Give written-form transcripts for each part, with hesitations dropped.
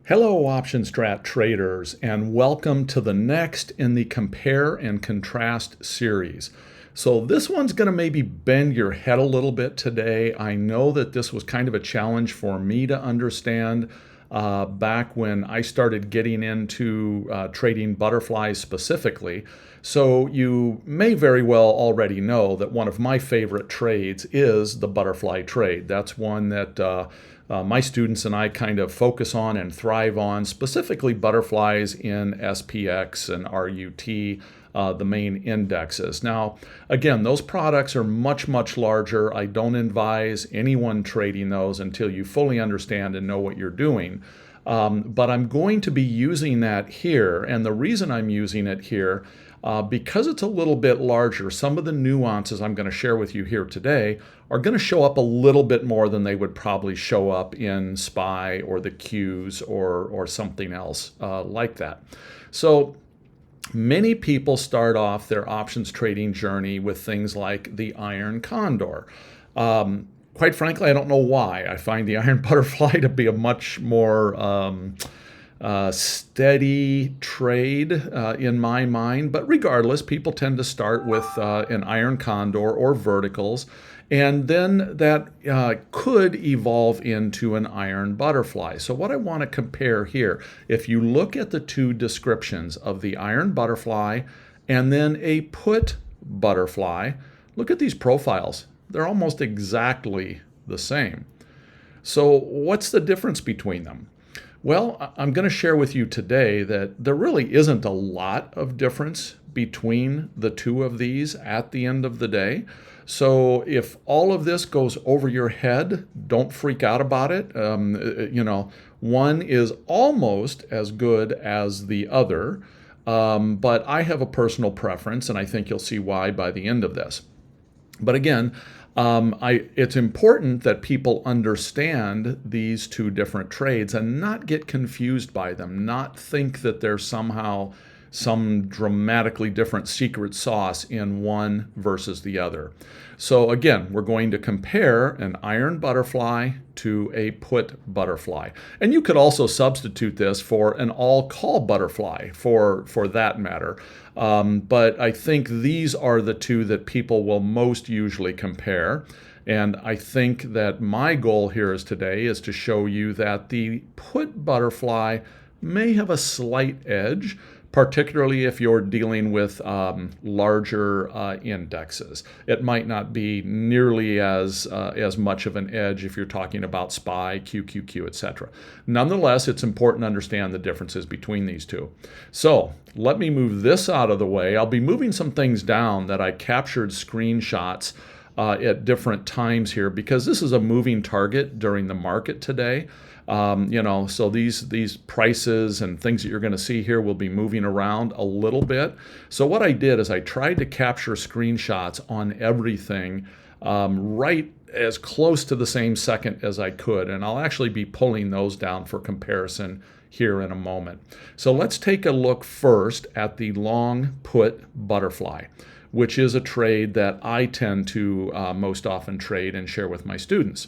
Hello, optionstrat traders, and welcome to the next in the Compare and Contrast series. So this one's going to maybe bend your head a little bit today. I know that this was kind of a challenge for me to understand back when I started getting into trading butterflies specifically. So you may very well already know that one of my favorite trades is the butterfly trade. That's one that my students and I kind of focus on and thrive on, specifically butterflies in SPX and RUT, the main indexes. Now, again, those products are much, much larger. I don't advise anyone trading those until you fully understand and know what you're doing. But I'm going to be using that here, and the reason I'm using it here, because it's a little bit larger, some of the nuances I'm going to share with you here today are going to show up a little bit more than they would probably show up in SPY or the Qs or something else like that. So many people start off their options trading journey with things like the iron condor. Quite frankly, I don't know why. I find the iron butterfly to be a much more steady trade in my mind. But regardless, people tend to start with an iron condor or verticals, and then that could evolve into an iron butterfly. So what I want to compare here, if you look at the two descriptions of the iron butterfly and then a put butterfly, look at these profiles. They're almost exactly the same. So what's the difference between them? Well, I'm going to share with you today that there really isn't a lot of difference between the two of these at the end of the day. So if all of this goes over your head, don't freak out about it. One is almost as good as the other, but I have a personal preference, and I think you'll see why by the end of this. But again, it's important that people understand these two different trades and not get confused by them, not think that there's somehow some dramatically different secret sauce in one versus the other. So again, we're going to compare an iron butterfly to a put butterfly. And you could also substitute this for an all-call butterfly for that matter. But I think these are the two that people will most usually compare. And I think that my goal here today is to show you that the put butterfly may have a slight edge, particularly if you're dealing with larger indexes. It might not be nearly as much of an edge if you're talking about SPY, QQQ, etc. Nonetheless, it's important to understand the differences between these two. So let me move this out of the way. I'll be moving some things down that I captured screenshots at different times here because this is a moving target during the market today. So these prices and things that you're going to see here will be moving around a little bit. So what I did is I tried to capture screenshots on everything right as close to the same second as I could. And I'll actually be pulling those down for comparison here in a moment. So let's take a look first at the long put butterfly, which is a trade that I tend to most often trade and share with my students.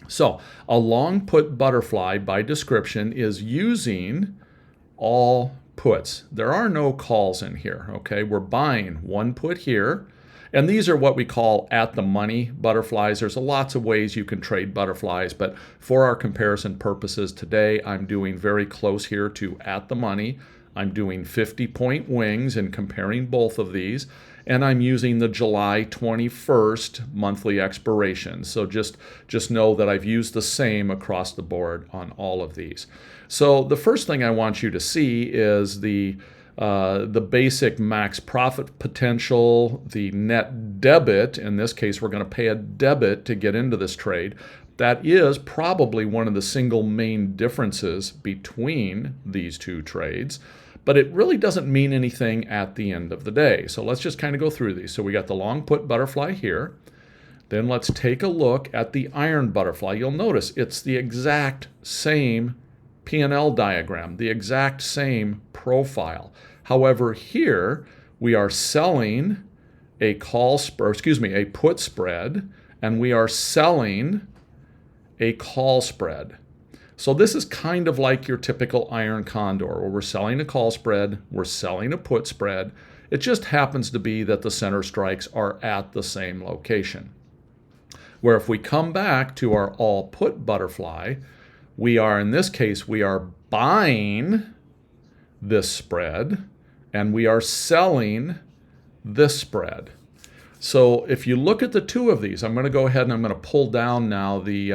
So a long put butterfly by description is using all puts. There are no calls in here, okay? We're buying one put here, and these are what we call at the money butterflies. There's lots of ways you can trade butterflies, but for our comparison purposes today, I'm doing very close here to at the money. I'm doing 50-point wings and comparing both of these, and I'm using the July 21st monthly expiration. So just know that I've used the same across the board on all of these. So the first thing I want you to see is the basic max profit potential, the net debit. In this case, we're going to pay a debit to get into this trade. That is probably one of the single main differences between these two trades, but it really doesn't mean anything at the end of the day. So let's just kind of go through these. So we got the long put butterfly here. Then let's take a look at the iron butterfly. You'll notice it's the exact same P&L diagram, the exact same profile. However, here we are selling a put spread, and we are selling a call spread. So this is kind of like your typical iron condor, where we're selling a call spread, we're selling a put spread. It just happens to be that the center strikes are at the same location. Where if we come back to our all put butterfly, we are, in this case, we are buying this spread and we are selling this spread. So if you look at the two of these, I'm going to go ahead and I'm going to pull down now the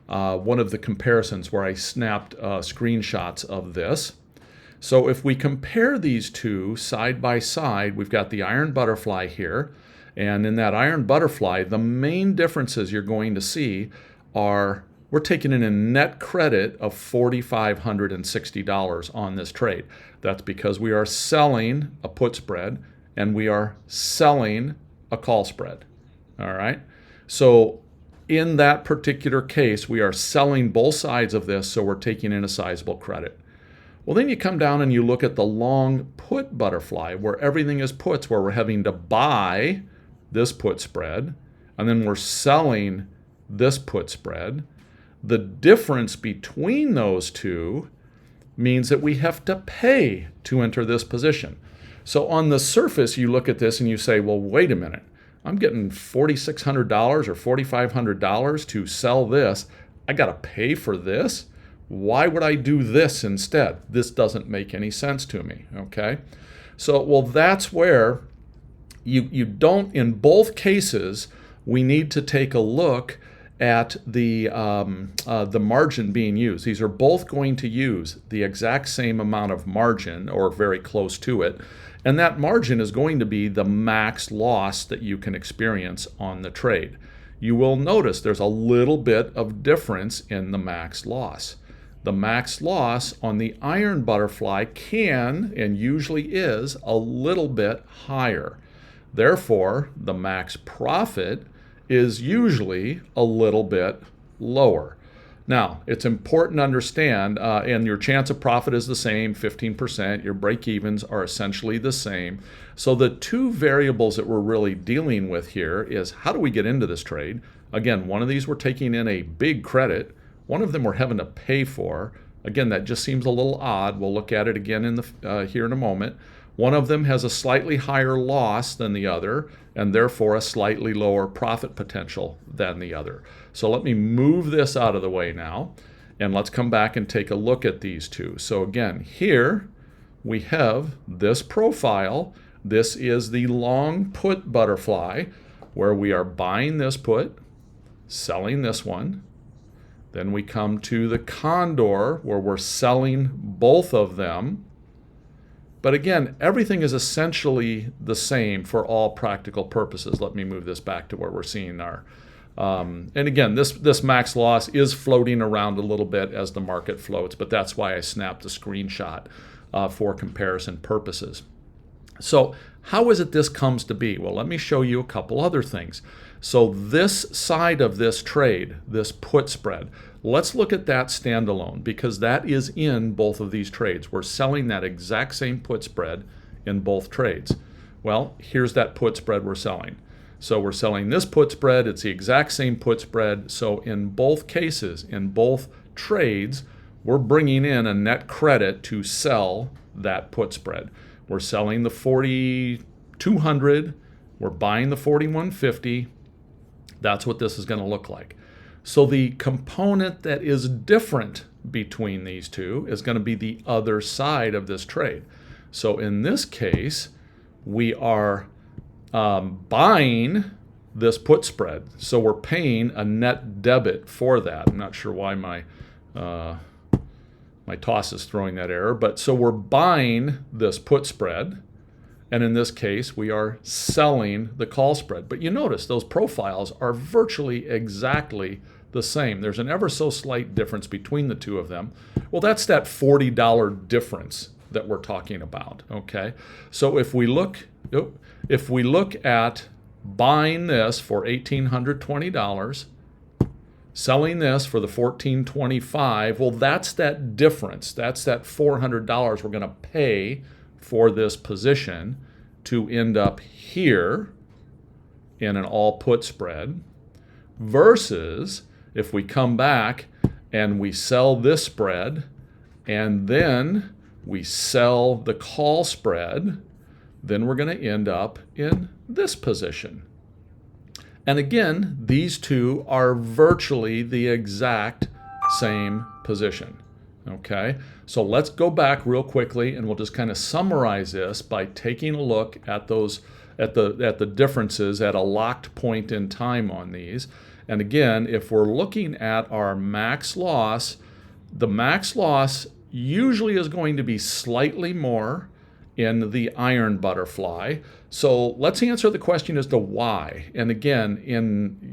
one of the comparisons where I snapped screenshots of this. So if we compare these two side by side, we've got the iron butterfly here. And in that iron butterfly, the main differences you're going to see are we're taking in a net credit of $4,560 on this trade. That's because we are selling a put spread and we are selling a call spread. All right. So in that particular case, we are selling both sides of this, so we're taking in a sizable credit. Well, then you come down and you look at the long put butterfly, where everything is puts, where we're having to buy this put spread, and then we're selling this put spread. The difference between those two means that we have to pay to enter this position. So on the surface, you look at this and you say, well, wait a minute. I'm getting $4,600 or $4,500 to sell this. I got to pay for this? Why would I do this instead? This doesn't make any sense to me, okay? So, well, that's where you don't, in both cases, we need to take a look at the margin being used. These are both going to use the exact same amount of margin or very close to it. And that margin is going to be the max loss that you can experience on the trade. You will notice there's a little bit of difference in the max loss. The max loss on the iron butterfly can and usually is a little bit higher. Therefore, the max profit is usually a little bit lower. Now, it's important to understand, and your chance of profit is the same, 15%. Your break-evens are essentially the same. So the two variables that we're really dealing with here is how do we get into this trade? Again, one of these we're taking in a big credit. One of them we're having to pay for. Again, that just seems a little odd. We'll look at it again in here in a moment. One of them has a slightly higher loss than the other, and therefore a slightly lower profit potential than the other. So let me move this out of the way now, and let's come back and take a look at these two. So again, here we have this profile. This is the long put butterfly, where we are buying this put, selling this one. Then we come to the condor, where we're selling both of them. But again, everything is essentially the same for all practical purposes. Let me move this back to where we're seeing our... and again, this max loss is floating around a little bit as the market floats, but that's why I snapped a screenshot for comparison purposes. So how is it this comes to be? Well, let me show you a couple other things. So this side of this trade, this put spread, let's look at that standalone, because that is in both of these trades. We're selling that exact same put spread in both trades. Well, here's that put spread we're selling. So we're selling this put spread. It's the exact same put spread. So in both cases, in both trades, we're bringing in a net credit to sell that put spread. We're selling the 4,200. We're buying the 4,150. That's what this is going to look like. So the component that is different between these two is going to be the other side of this trade. So in this case, we are buying this put spread. So we're paying a net debit for that. I'm not sure why my toss is throwing that error, but so we're buying this put spread. And in this case, we are selling the call spread. But you notice those profiles are virtually exactly the same. There's an ever so slight difference between the two of them. Well, that's that $40 difference that we're talking about, okay? So if we look at buying this for $1,820, selling this for the $1,425, well, that's that difference. That's that $400 we're going to pay for this position to end up here in an all put spread, versus if we come back and we sell this spread, and then we sell the call spread, then we're going to end up in this position. And again, these two are virtually the exact same position. Okay, so let's go back real quickly and we'll just kind of summarize this by taking a look at those at the differences at a locked point in time on these. And again, if we're looking at our max loss, the max loss usually is going to be slightly more in the iron butterfly. So let's answer the question as to why. And again,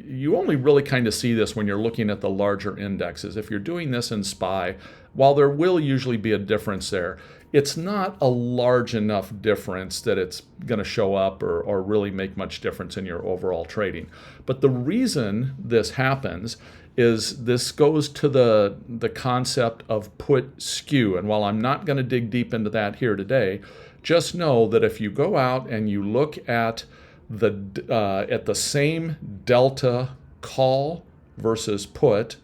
you only really kind of see this when you're looking at the larger indexes. If you're doing this in SPY, while there will usually be a difference there, it's not a large enough difference that it's going to show up or really make much difference in your overall trading. But the reason this happens is this goes to the concept of put skew. And while I'm not going to dig deep into that here today, just know that if you go out and you look at the same delta call versus put,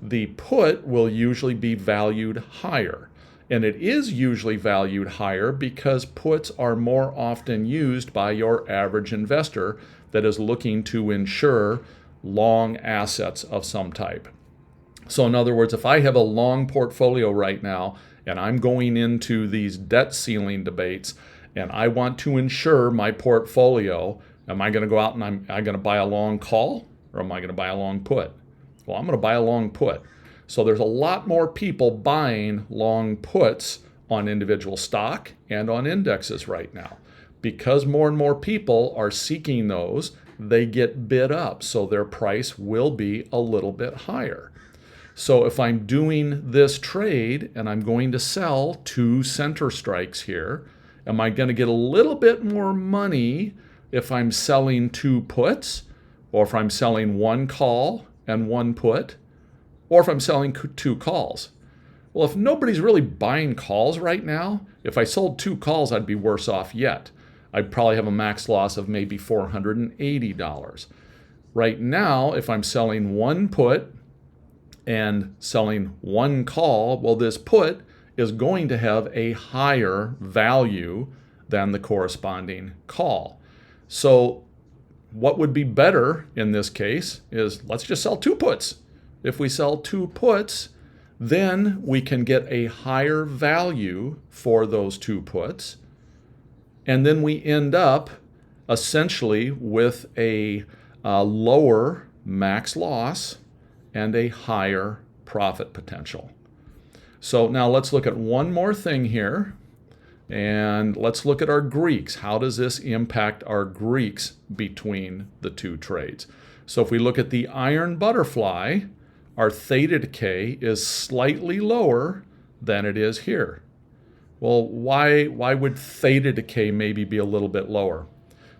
the put will usually be valued higher. And it is usually valued higher because puts are more often used by your average investor that is looking to insure long assets of some type. So in other words, if I have a long portfolio right now and I'm going into these debt ceiling debates and I want to insure my portfolio, am I going to go out and I'm going to buy a long call or am I going to buy a long put? Well, I'm going to buy a long put. So there's a lot more people buying long puts on individual stock and on indexes right now. Because more and more people are seeking those, they get bid up, so their price will be a little bit higher. So if I'm doing this trade and I'm going to sell 2 center strikes here, am I going to get a little bit more money if I'm selling 2 puts, or if I'm selling 1 call and 1 put, or if I'm selling 2 calls? Well, if nobody's really buying calls right now, if I sold 2 calls, I'd be worse off yet. I'd probably have a max loss of maybe $480. Right now, if I'm selling 1 put and selling 1 call, well, this put is going to have a higher value than the corresponding call. So what would be better in this case is let's just sell 2 puts. If we sell 2 puts, then we can get a higher value for those 2 puts. And then we end up essentially with a lower max loss and a higher profit potential. So now let's look at one more thing here. And let's look at our Greeks. How does this impact our Greeks between the 2 trades? So if we look at the iron butterfly, our theta decay is slightly lower than it is here. Well, why would theta decay maybe be a little bit lower?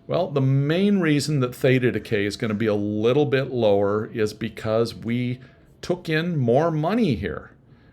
Well, the main reason that theta decay is going to be a little bit lower is because we took in more money here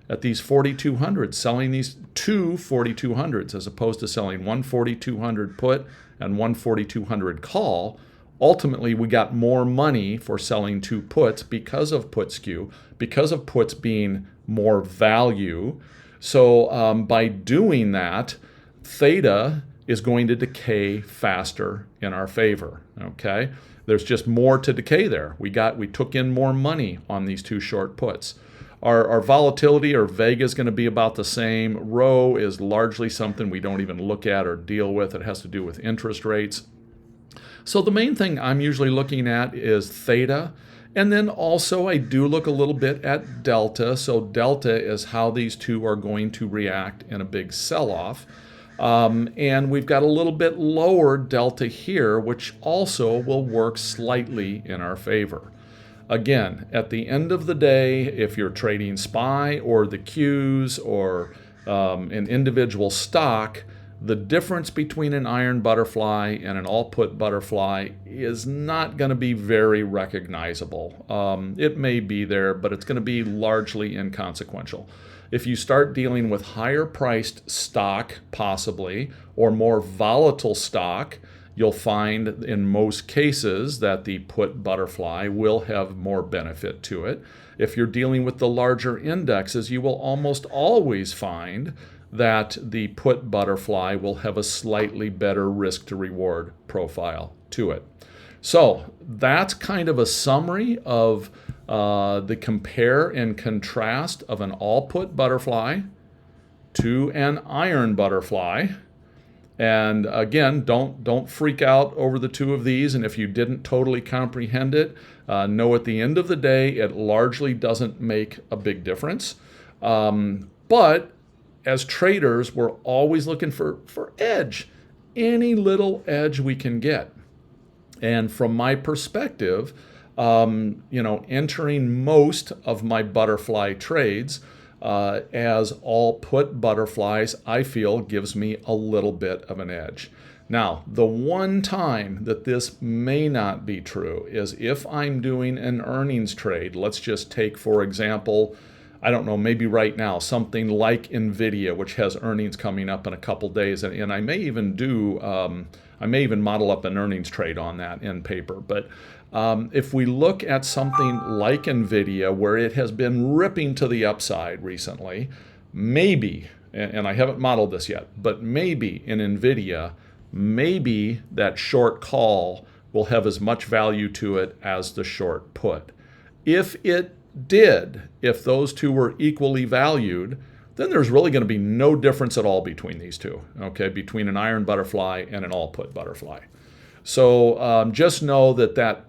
at these 4,200s, selling these 2 4,200s as opposed to selling 1 4,200 put and 1 4,200 call. Ultimately, we got more money for selling 2 puts because of put skew, because of puts being more value. So by doing that, theta is going to decay faster in our favor. Okay, there's just more to decay there. We took in more money on these 2 short puts. Our volatility or vega is going to be about the same. Rho is largely something we don't even look at or deal with. It has to do with interest rates. So the main thing I'm usually looking at is theta. And then also I do look a little bit at delta. So delta is how these 2 are going to react in a big sell-off. And we've got a little bit lower delta here, which also will work slightly in our favor. Again, at the end of the day, if you're trading SPY or the Qs or an individual stock, the difference between an iron butterfly and an all-put butterfly is not going to be very recognizable. It may be there, but it's going to be largely inconsequential. If you start dealing with higher priced stock, possibly, or more volatile stock, you'll find in most cases that the put butterfly will have more benefit to it. If you're dealing with the larger indexes, you will almost always find that the put butterfly will have a slightly better risk to reward profile to it. So that's kind of a summary of the compare and contrast of an all put butterfly to an iron butterfly. And again, don't freak out over the two of these. And if you didn't totally comprehend it, know at the end of the day, it largely doesn't make a big difference. But as traders, we're always looking for edge, any little edge we can get. And from my perspective, entering most of my butterfly trades as all put butterflies, I feel gives me a little bit of an edge. Now, the one time that this may not be true is if I'm doing an earnings trade. Let's just take, for example, I don't know, maybe right now, something like NVIDIA, which has earnings coming up in a couple days. And I may even model up an earnings trade on that in paper. But if we look at something like NVIDIA, where it has been ripping to the upside recently, maybe, and I haven't modeled this yet, but maybe in NVIDIA, maybe that short call will have as much value to it as the short put. If it did, if those two were equally valued, then there's really going to be no difference at all between these two, okay, between an iron butterfly and an all put butterfly. So just know that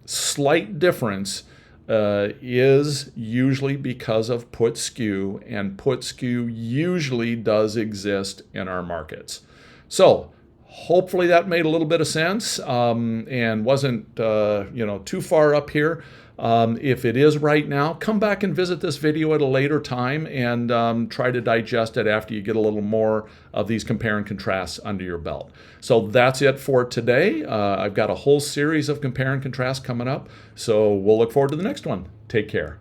slight difference is usually because of put skew, and put skew usually does exist in our markets. So hopefully that made a little bit of sense and wasn't too far up here. If it is right now, come back and visit this video at a later time and try to digest it after you get a little more of these compare and contrasts under your belt. So that's it for today. I've got a whole series of compare and contrast coming up, so we'll look forward to the next one. Take care.